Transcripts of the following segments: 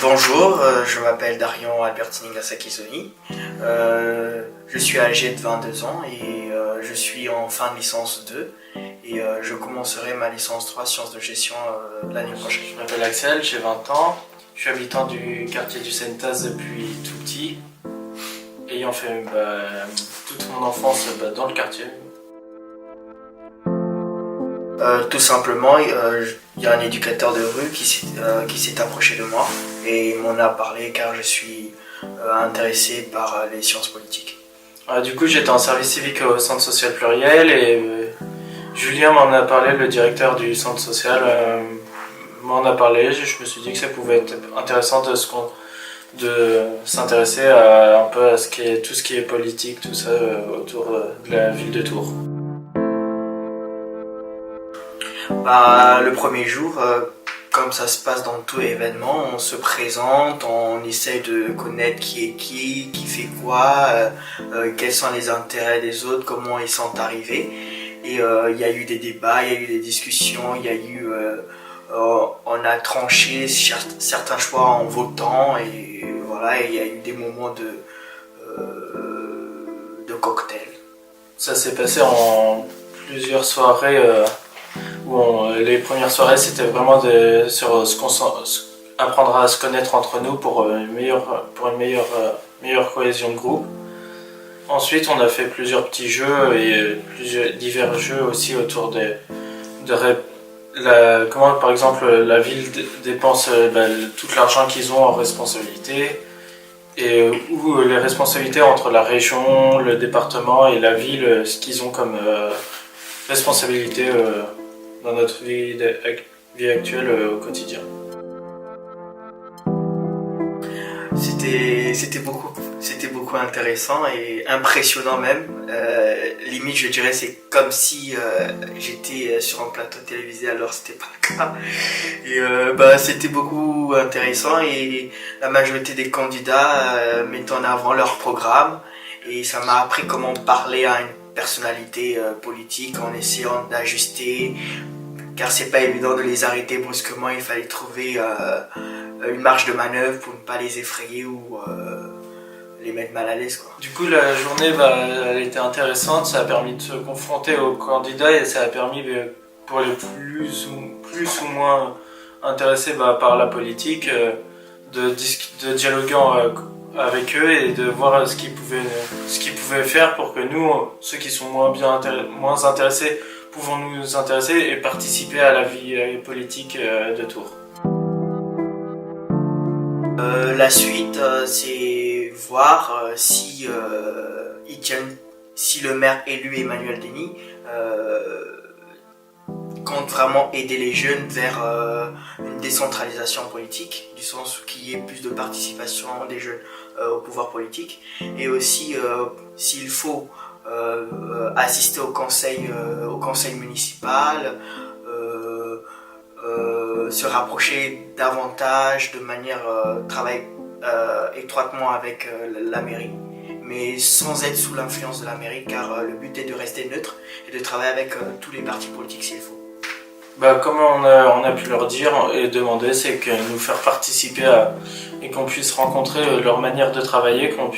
Bonjour, je m'appelle Darian Albertini Gasakizoni. Je suis âgé de 22 ans et je suis en fin de licence 2 et je commencerai ma licence 3 sciences de gestion l'année prochaine. Je m'appelle Axel, j'ai 20 ans. Je suis habitant du quartier du Sentas depuis tout petit, ayant fait toute mon enfance dans le quartier. Tout simplement, il y a un éducateur de rue qui s'est approché de moi et m'en a parlé car je suis intéressé par les sciences politiques. Du coup, j'étais en service civique au centre social pluriel et Julien m'en a parlé, le directeur du centre social m'en a parlé. Je me suis dit que ça pouvait être intéressant de s'intéresser un peu à tout ce qui est politique, tout ça autour de la ville de Tours. Le premier jour, comme ça se passe dans tout événement, on se présente, on essaye de connaître qui est qui fait quoi, quels sont les intérêts des autres, comment ils sont arrivés. Et il y a eu des débats, il y a eu des discussions, on a tranché certains choix en votant et voilà, il y a eu des moments de cocktail. Ça s'est passé en plusieurs soirées. Les premières soirées, c'était vraiment apprendre à se connaître entre nous pour une meilleure cohésion de groupe. Ensuite, on a fait plusieurs petits jeux et divers jeux aussi autour comment, par exemple, la ville dépense tout l'argent qu'ils ont en responsabilité et où les responsabilités entre la région, le département et la ville, ce qu'ils ont comme responsabilité dans notre vie actuelle au quotidien. C'était beaucoup intéressant et impressionnant même. Limite, je dirais, c'est comme si j'étais sur un plateau télévisé, alors c'était pas le cas. Et c'était beaucoup intéressant et la majorité des candidats mettent en avant leur programme et ça m'a appris comment parler à une personnalité politique en essayant d'ajuster, car c'est pas évident de les arrêter brusquement, il fallait trouver une marge de manœuvre pour ne pas les effrayer ou les mettre mal à l'aise, quoi. Du coup, la journée elle était intéressante, ça a permis de se confronter aux candidats et ça a permis pour les plus ou moins intéressés par la politique de dialoguer avec eux et de voir ce qu'ils pouvaient faire pour que nous, ceux qui sont moins intéressés, pouvons nous intéresser et participer à la vie politique de Tours. La suite, c'est voir si le maire élu Emmanuel Denis compte vraiment aider les jeunes vers une décentralisation politique, du sens qu'il y ait plus de participation des jeunes au pouvoir politique, et aussi s'il faut assister au conseil municipal, se rapprocher davantage de manière travailler étroitement avec la mairie, mais sans être sous l'influence de la mairie, car le but est de rester neutre et de travailler avec tous les partis politiques s'il faut. Comme on a pu leur dire et demander, c'est que nous faire participer et qu'on puisse rencontrer leur manière de travailler, qu'on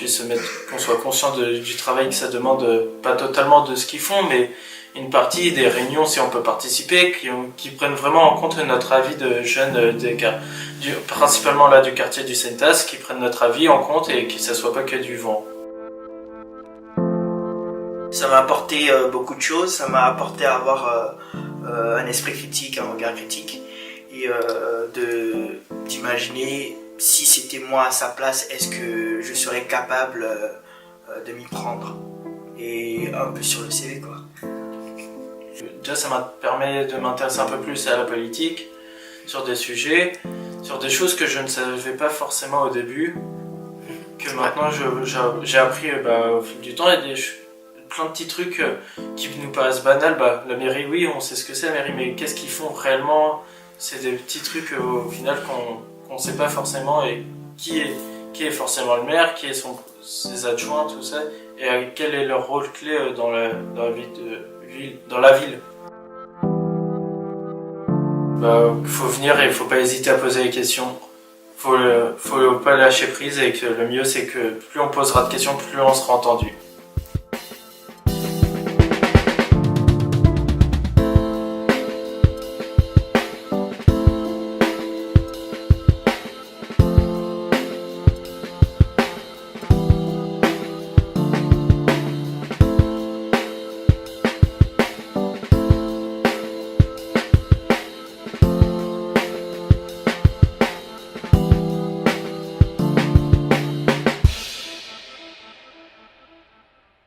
soit conscient du travail que ça demande, pas totalement de ce qu'ils font, mais une partie des réunions, si on peut participer, qui prennent vraiment en compte notre avis de jeunes, principalement là du quartier du Sentas, qui prennent notre avis en compte et que ça soit pas que du vent. Ça m'a apporté beaucoup de choses, ça m'a apporté à avoir un esprit critique, un regard critique, et d'imaginer si c'était moi à sa place, est-ce que je serais capable de m'y prendre, et un peu sur le CV, quoi. Déjà, ça m'a permis de m'intéresser un peu plus à la politique, sur des sujets, sur des choses que je ne savais pas forcément au début, que maintenant j'ai appris au fil du temps, et plein de petits trucs qui nous paraissent banals. La mairie, oui, on sait ce que c'est la mairie, mais qu'est-ce qu'ils font réellement? C'est des petits trucs au final qu'on ne sait pas forcément, et qui est forcément le maire, qui est ses adjoints, tout ça, et quel est leur rôle clé dans la ville. Il faut venir et il ne faut pas hésiter à poser les questions. faut pas lâcher prise et que le mieux c'est que plus on posera de questions, plus on sera entendu.